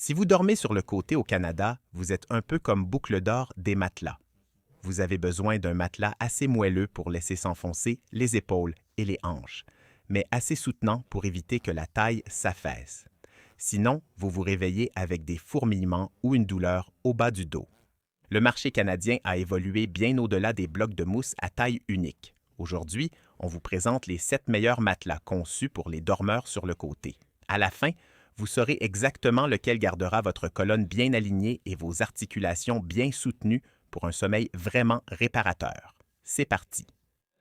Si vous dormez sur le côté au Canada, vous êtes un peu comme Boucle d'Or des matelas. Vous avez besoin d'un matelas assez moelleux pour laisser s'enfoncer les épaules et les hanches, mais assez soutenant pour éviter que la taille s'affaisse. Sinon, vous vous réveillez avec des fourmillements ou une douleur au bas du dos. Le marché canadien a évolué bien au-delà des blocs de mousse à taille unique. Aujourd'hui, on vous présente les 7 meilleurs matelas conçus pour les dormeurs sur le côté. À la fin, vous saurez exactement lequel gardera votre colonne bien alignée et vos articulations bien soutenues pour un sommeil vraiment réparateur. C'est parti!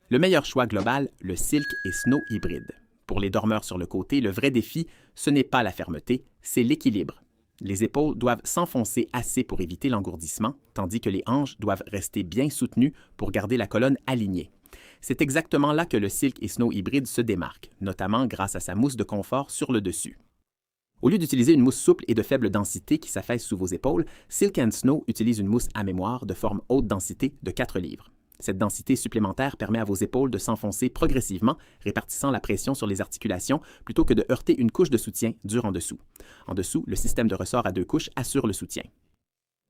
Le meilleur choix global, le Silk et Snow hybride. Pour les dormeurs sur le côté, le vrai défi, ce n'est pas la fermeté, c'est l'équilibre. Les épaules doivent s'enfoncer assez pour éviter l'engourdissement, tandis que les hanches doivent rester bien soutenues pour garder la colonne alignée. C'est exactement là que le Silk et Snow hybride se démarque, notamment grâce à sa mousse de confort sur le dessus. Au lieu d'utiliser une mousse souple et de faible densité qui s'affaisse sous vos épaules, Silk & Snow utilise une mousse à mémoire de forme haute densité de 4 livres. Cette densité supplémentaire permet à vos épaules de s'enfoncer progressivement, répartissant la pression sur les articulations plutôt que de heurter une couche de soutien dure en dessous. En dessous, le système de ressort à 2 couches assure le soutien.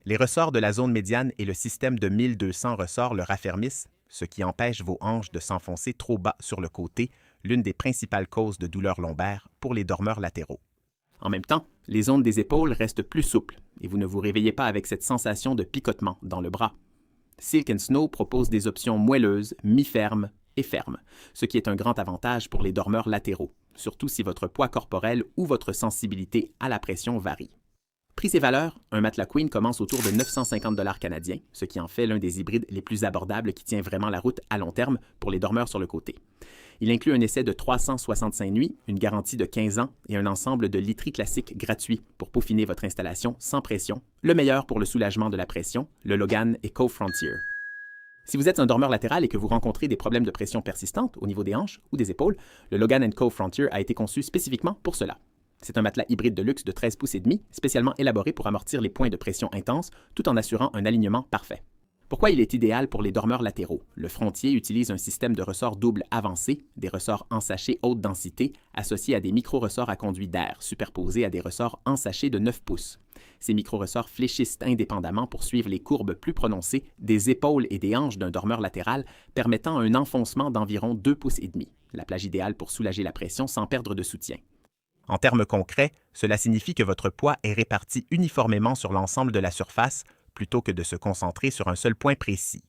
Les ressorts de la zone médiane et le système de 1200 ressorts le raffermissent, ce qui empêche vos hanches de s'enfoncer trop bas sur le côté, l'une des principales causes de douleurs lombaires pour les dormeurs latéraux. En même temps, les zones des épaules restent plus souples et vous ne vous réveillez pas avec cette sensation de picotement dans le bras. Silk & Snow propose des options moelleuses, mi-fermes et fermes, ce qui est un grand avantage pour les dormeurs latéraux, surtout si votre poids corporel ou votre sensibilité à la pression varie. Prix et valeurs, un matelas Queen commence autour de 950 $ canadiens, ce qui en fait l'un des hybrides les plus abordables qui tient vraiment la route à long terme pour les dormeurs sur le côté. Il inclut un essai de 365 nuits, une garantie de 15 ans et un ensemble de literie classique gratuit pour peaufiner votre installation sans pression, le meilleur pour le soulagement de la pression, le Logan Eco Frontier. Si vous êtes un dormeur latéral et que vous rencontrez des problèmes de pression persistantes au niveau des hanches ou des épaules, le Logan Eco Frontier a été conçu spécifiquement pour cela. C'est un matelas hybride de luxe de 13 pouces et demi, spécialement élaboré pour amortir les points de pression intenses tout en assurant un alignement parfait. Pourquoi il est idéal pour les dormeurs latéraux? Le Frontier utilise un système de ressorts double avancé, des ressorts en sachet haute densité, associés à des micro-ressorts à conduit d'air, superposés à des ressorts en sachet de 9 pouces. Ces micro-ressorts fléchissent indépendamment pour suivre les courbes plus prononcées des épaules et des hanches d'un dormeur latéral, permettant un enfoncement d'environ 2 pouces et demi, la plage idéale pour soulager la pression sans perdre de soutien. En termes concrets, cela signifie que votre poids est réparti uniformément sur l'ensemble de la surface, plutôt que de se concentrer sur un seul point précis.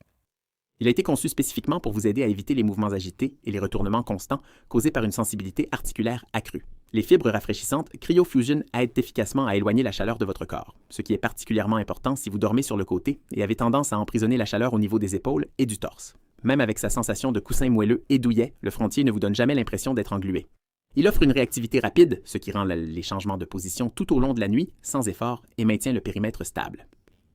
Il a été conçu spécifiquement pour vous aider à éviter les mouvements agités et les retournements constants causés par une sensibilité articulaire accrue. Les fibres rafraîchissantes CryoFusion aident efficacement à éloigner la chaleur de votre corps, ce qui est particulièrement important si vous dormez sur le côté et avez tendance à emprisonner la chaleur au niveau des épaules et du torse. Même avec sa sensation de coussin moelleux et douillet, le Frontier ne vous donne jamais l'impression d'être englué. Il offre une réactivité rapide, ce qui rend les changements de position tout au long de la nuit sans effort et maintient le périmètre stable.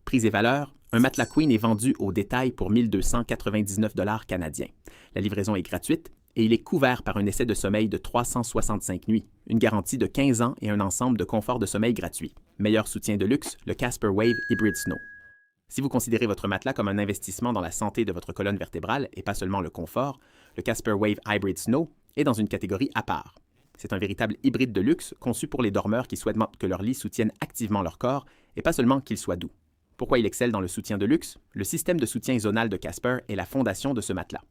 Prix et valeurs, un matelas Queen est vendu au détail pour 1299 $ canadiens. La livraison est gratuite et il est couvert par un essai de sommeil de 365 nuits, une garantie de 15 ans et un ensemble de confort de sommeil gratuit. Meilleur soutien de luxe, le Casper Wave Hybrid Snow. Si vous considérez votre matelas comme un investissement dans la santé de votre colonne vertébrale et pas seulement le confort, le Casper Wave Hybrid Snow est dans une catégorie à part. C'est un véritable hybride de luxe conçu pour les dormeurs qui souhaitent que leur lit soutienne activement leur corps et pas seulement qu'il soit doux. Pourquoi il excelle dans le soutien de luxe? Le système de soutien zonal de Casper est la fondation de ce matelas.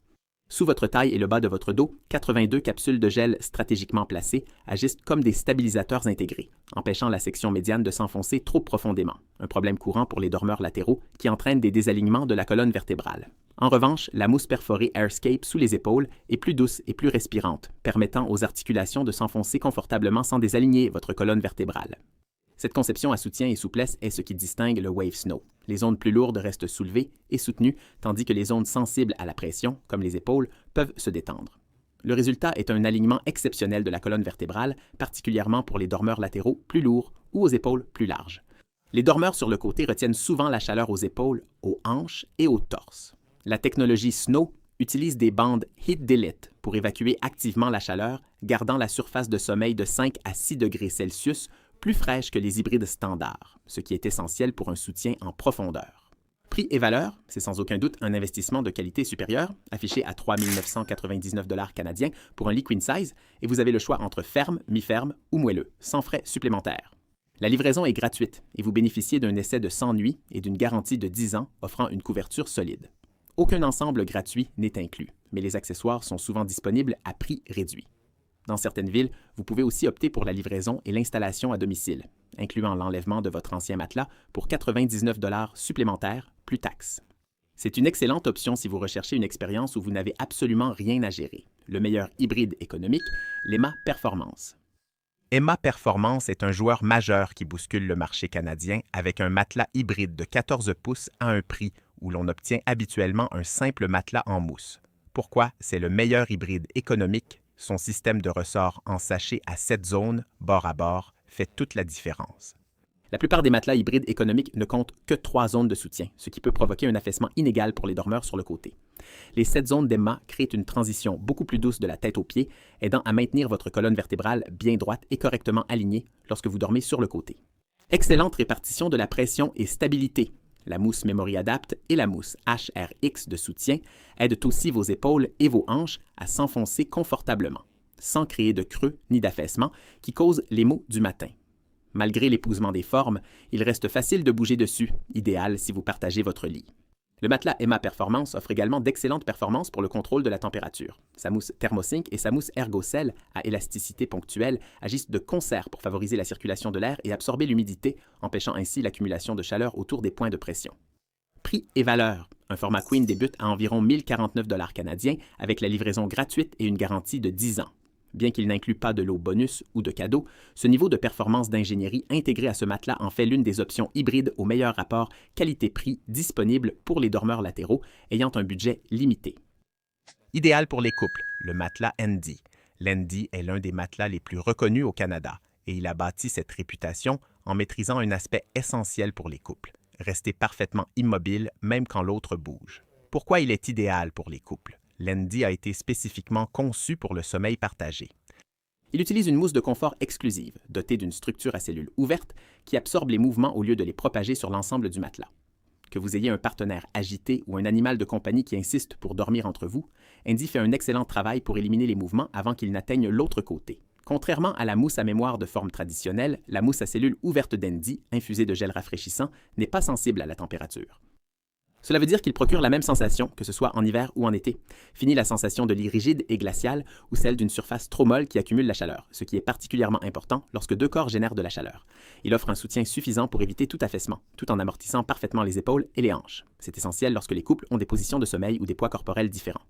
Sous votre taille et le bas de votre dos, 82 capsules de gel stratégiquement placées agissent comme des stabilisateurs intégrés, empêchant la section médiane de s'enfoncer trop profondément, un problème courant pour les dormeurs latéraux qui entraîne des désalignements de la colonne vertébrale. En revanche, la mousse perforée AirScape sous les épaules est plus douce et plus respirante, permettant aux articulations de s'enfoncer confortablement sans désaligner votre colonne vertébrale. Cette conception à soutien et souplesse est ce qui distingue le Wave Snow. Les zones plus lourdes restent soulevées et soutenues, tandis que les zones sensibles à la pression, comme les épaules, peuvent se détendre. Le résultat est un alignement exceptionnel de la colonne vertébrale, particulièrement pour les dormeurs latéraux plus lourds ou aux épaules plus larges. Les dormeurs sur le côté retiennent souvent la chaleur aux épaules, aux hanches et au torse. La technologie Snow utilise des bandes Heat Delete pour évacuer activement la chaleur, gardant la surface de sommeil de 5 à 6 degrés Celsius plus fraîche que les hybrides standards, ce qui est essentiel pour un soutien en profondeur. Prix et valeur, c'est sans aucun doute un investissement de qualité supérieure, affiché à 3 999 $ canadiens pour un lit Queen Size, et vous avez le choix entre ferme, mi-ferme ou moelleux, sans frais supplémentaires. La livraison est gratuite et vous bénéficiez d'un essai de 100 nuits et d'une garantie de 10 ans offrant une couverture solide. Aucun ensemble gratuit n'est inclus, mais les accessoires sont souvent disponibles à prix réduit. Dans certaines villes, vous pouvez aussi opter pour la livraison et l'installation à domicile, incluant l'enlèvement de votre ancien matelas pour 99 $ supplémentaires, plus taxes. C'est une excellente option si vous recherchez une expérience où vous n'avez absolument rien à gérer. Le meilleur hybride économique, l'EMA Performance. EMA Performance est un joueur majeur qui bouscule le marché canadien avec un matelas hybride de 14 pouces à un prix où l'on obtient habituellement un simple matelas en mousse. Pourquoi c'est le meilleur hybride économique? Son système de ressort en sachet à 7 zones, bord à bord, fait toute la différence. La plupart des matelas hybrides économiques ne comptent que 3 zones de soutien, ce qui peut provoquer un affaissement inégal pour les dormeurs sur le côté. Les 7 zones d'EMA créent une transition beaucoup plus douce de la tête aux pieds, aidant à maintenir votre colonne vertébrale bien droite et correctement alignée lorsque vous dormez sur le côté. Excellente répartition de la pression et stabilité. La mousse Memory Adapt et la mousse HRX de soutien aident aussi vos épaules et vos hanches à s'enfoncer confortablement, sans créer de creux ni d'affaissement qui causent les maux du matin. Malgré l'épousement des formes, il reste facile de bouger dessus, idéal si vous partagez votre lit. Le matelas EMA Performance offre également d'excellentes performances pour le contrôle de la température. Sa mousse ThermoSync et sa mousse ErgoCell à élasticité ponctuelle agissent de concert pour favoriser la circulation de l'air et absorber l'humidité, empêchant ainsi l'accumulation de chaleur autour des points de pression. Prix et valeur. Un format Queen débute à environ 1049 $ canadiens avec la livraison gratuite et une garantie de 10 ans. Bien qu'il n'inclue pas de lot bonus ou de cadeau, ce niveau de performance d'ingénierie intégré à ce matelas en fait l'une des options hybrides au meilleur rapport qualité-prix disponible pour les dormeurs latéraux ayant un budget limité. Idéal pour les couples, le matelas Endy. L'Endy est l'un des matelas les plus reconnus au Canada et il a bâti cette réputation en maîtrisant un aspect essentiel pour les couples, rester parfaitement immobile même quand l'autre bouge. Pourquoi il est idéal pour les couples? L'Endy a été spécifiquement conçu pour le sommeil partagé. Il utilise une mousse de confort exclusive, dotée d'une structure à cellules ouvertes qui absorbe les mouvements au lieu de les propager sur l'ensemble du matelas. Que vous ayez un partenaire agité ou un animal de compagnie qui insiste pour dormir entre vous, Endy fait un excellent travail pour éliminer les mouvements avant qu'ils n'atteignent l'autre côté. Contrairement à la mousse à mémoire de forme traditionnelle, la mousse à cellules ouvertes d'Endy, infusée de gel rafraîchissant, n'est pas sensible à la température. Cela veut dire qu'il procure la même sensation, que ce soit en hiver ou en été. Fini la sensation de lit rigide et glacial ou celle d'une surface trop molle qui accumule la chaleur, ce qui est particulièrement important lorsque deux corps génèrent de la chaleur. Il offre un soutien suffisant pour éviter tout affaissement, tout en amortissant parfaitement les épaules et les hanches. C'est essentiel lorsque les couples ont des positions de sommeil ou des poids corporels différents.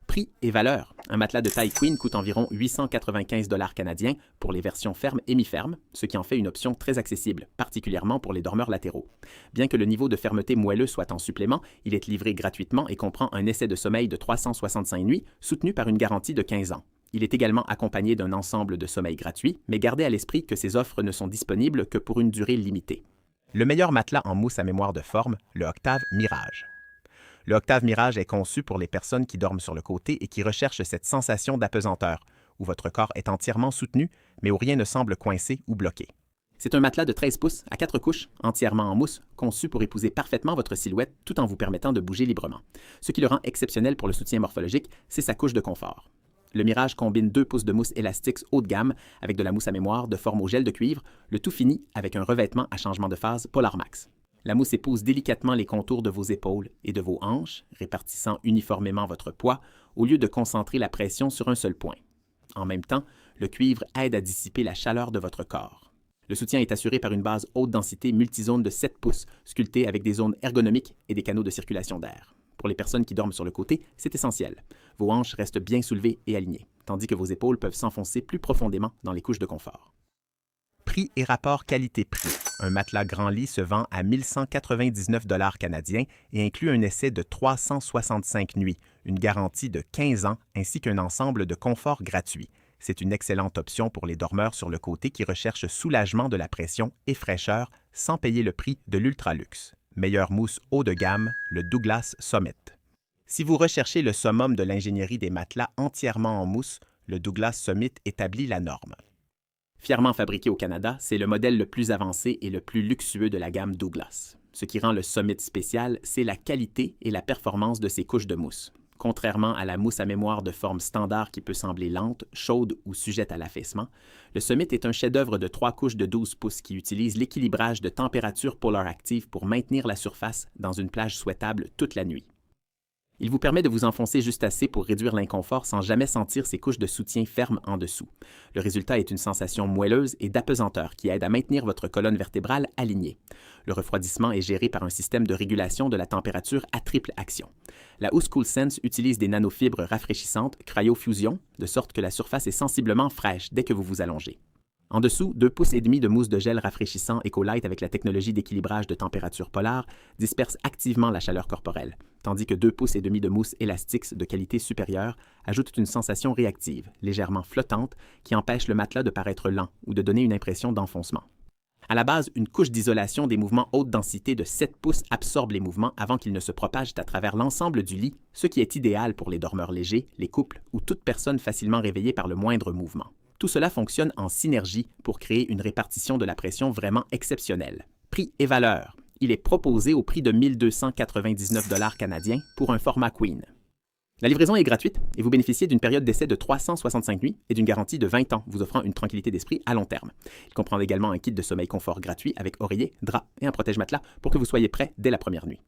Prix et valeur. Un matelas de taille Queen coûte environ 895 $ canadiens pour les versions fermes et mi-fermes, ce qui en fait une option très accessible, particulièrement pour les dormeurs latéraux. Bien que le niveau de fermeté moelleux soit en supplément, il est livré gratuitement et comprend un essai de sommeil de 365 nuits, soutenu par une garantie de 15 ans. Il est également accompagné d'un ensemble de sommeil gratuit, mais gardez à l'esprit que ces offres ne sont disponibles que pour une durée limitée. Le meilleur matelas en mousse à mémoire de forme, le Octave Mirage. Le Octave Mirage est conçu pour les personnes qui dorment sur le côté et qui recherchent cette sensation d'apesanteur, où votre corps est entièrement soutenu, mais où rien ne semble coincé ou bloqué. C'est un matelas de 13 pouces à 4 couches, entièrement en mousse, conçu pour épouser parfaitement votre silhouette tout en vous permettant de bouger librement. Ce qui le rend exceptionnel pour le soutien morphologique, c'est sa couche de confort. Le Mirage combine 2 pouces de mousse élastique haut de gamme avec de la mousse à mémoire de forme au gel de cuivre, le tout fini avec un revêtement à changement de phase Polar Max. La mousse épouse délicatement les contours de vos épaules et de vos hanches, répartissant uniformément votre poids, au lieu de concentrer la pression sur un seul point. En même temps, le cuivre aide à dissiper la chaleur de votre corps. Le soutien est assuré par une base haute densité multizone de 7 pouces, sculptée avec des zones ergonomiques et des canaux de circulation d'air. Pour les personnes qui dorment sur le côté, c'est essentiel. Vos hanches restent bien soulevées et alignées, tandis que vos épaules peuvent s'enfoncer plus profondément dans les couches de confort. Prix et rapport qualité-prix. Un matelas grand lit se vend à 1199 $ canadiens et inclut un essai de 365 nuits, une garantie de 15 ans ainsi qu'un ensemble de confort gratuit. C'est une excellente option pour les dormeurs sur le côté qui recherchent soulagement de la pression et fraîcheur sans payer le prix de l'ultraluxe. Meilleure mousse haut de gamme, le Douglas Summit. Si vous recherchez le summum de l'ingénierie des matelas entièrement en mousse, le Douglas Summit établit la norme. Fièrement fabriqué au Canada, c'est le modèle le plus avancé et le plus luxueux de la gamme Douglas. Ce qui rend le Summit spécial, c'est la qualité et la performance de ses couches de mousse. Contrairement à la mousse à mémoire de forme standard qui peut sembler lente, chaude ou sujette à l'affaissement, le Summit est un chef-d'œuvre de 3 couches de 12 pouces qui utilise l'équilibrage de température Polar Active pour maintenir la surface dans une plage souhaitable toute la nuit. Il vous permet de vous enfoncer juste assez pour réduire l'inconfort sans jamais sentir ces couches de soutien fermes en dessous. Le résultat est une sensation moelleuse et d'apesanteur qui aide à maintenir votre colonne vertébrale alignée. Le refroidissement est géré par un système de régulation de la température à triple action. La housse CoolSense utilise des nanofibres rafraîchissantes cryofusion, de sorte que la surface est sensiblement fraîche dès que vous vous allongez. En dessous, 2,5 pouces de mousse de gel rafraîchissant EcoLite avec la technologie d'équilibrage de température polaire disperse activement la chaleur corporelle, tandis que 2,5 pouces de mousse Elastix de qualité supérieure ajoutent une sensation réactive, légèrement flottante, qui empêche le matelas de paraître lent ou de donner une impression d'enfoncement. À la base, une couche d'isolation des mouvements haute densité de 7 pouces absorbe les mouvements avant qu'ils ne se propagent à travers l'ensemble du lit, ce qui est idéal pour les dormeurs légers, les couples ou toute personne facilement réveillée par le moindre mouvement. Tout cela fonctionne en synergie pour créer une répartition de la pression vraiment exceptionnelle. Prix et valeur. Il est proposé au prix de 1 299 $ canadiens pour un format Queen. La livraison est gratuite et vous bénéficiez d'une période d'essai de 365 nuits et d'une garantie de 20 ans, vous offrant une tranquillité d'esprit à long terme. Il comprend également un kit de sommeil confort gratuit avec oreiller, drap et un protège-matelas pour que vous soyez prêt dès la première nuit.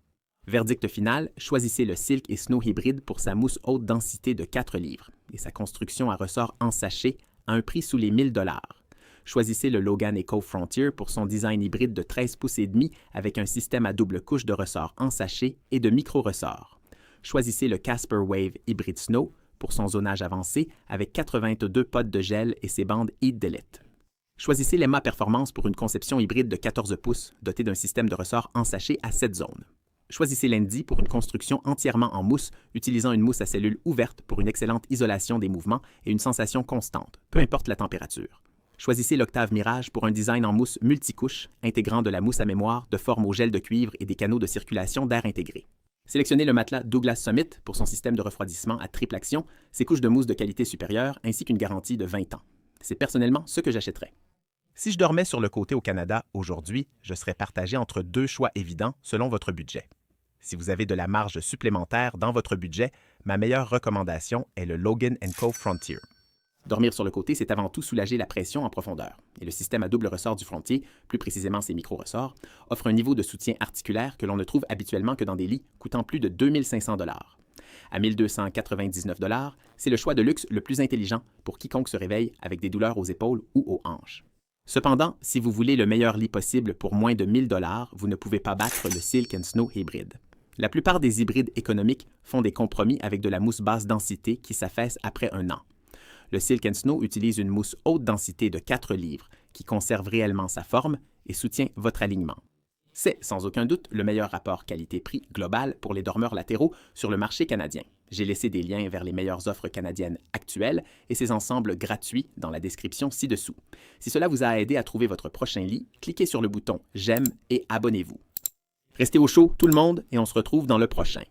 Verdict final, choisissez le Silk & Snow hybride pour sa mousse haute densité de 4 livres et sa construction à ressort en sachet à un prix sous les 1 000 $. Choisissez le Logan Eco Frontier pour son design hybride de 13,5 pouces avec un système à double couche de ressorts en sachet et de micro-ressorts. Choisissez le Casper Wave Hybrid Snow pour son zonage avancé avec 82 pods de gel et ses bandes Heat Delete. Choisissez l'Emma Performance pour une conception hybride de 14 pouces dotée d'un système de ressorts en sachet à 7 zones. Choisissez l'Endy pour une construction entièrement en mousse, utilisant une mousse à cellules ouverte pour une excellente isolation des mouvements et une sensation constante, peu importe la température. Choisissez l'Octave Mirage pour un design en mousse multicouche, intégrant de la mousse à mémoire de forme au gel de cuivre et des canaux de circulation d'air intégrés. Sélectionnez le matelas Douglas Summit pour son système de refroidissement à triple action, ses couches de mousse de qualité supérieure ainsi qu'une garantie de 20 ans. C'est personnellement ce que j'achèterais. Si je dormais sur le côté au Canada aujourd'hui, je serais partagé entre 2 choix évidents selon votre budget. Si vous avez de la marge supplémentaire dans votre budget, ma meilleure recommandation est le Logan & Co Frontier. Dormir sur le côté, c'est avant tout soulager la pression en profondeur. Et le système à double ressort du Frontier, plus précisément ses micro-ressorts, offre un niveau de soutien articulaire que l'on ne trouve habituellement que dans des lits coûtant plus de 2 500 $. À 1 299 $, c'est le choix de luxe le plus intelligent pour quiconque se réveille avec des douleurs aux épaules ou aux hanches. Cependant, si vous voulez le meilleur lit possible pour moins de 1 000 $, vous ne pouvez pas battre le Silk & Snow hybride. La plupart des hybrides économiques font des compromis avec de la mousse basse densité qui s'affaisse après un an. Le Silk & Snow utilise une mousse haute densité de 4 livres qui conserve réellement sa forme et soutient votre alignement. C'est, sans aucun doute, le meilleur rapport qualité-prix global pour les dormeurs latéraux sur le marché canadien. J'ai laissé des liens vers les meilleures offres canadiennes actuelles et ces ensembles gratuits dans la description ci-dessous. Si cela vous a aidé à trouver votre prochain lit, cliquez sur le bouton « J'aime » et abonnez-vous. Restez au chaud, tout le monde, et on se retrouve dans le prochain.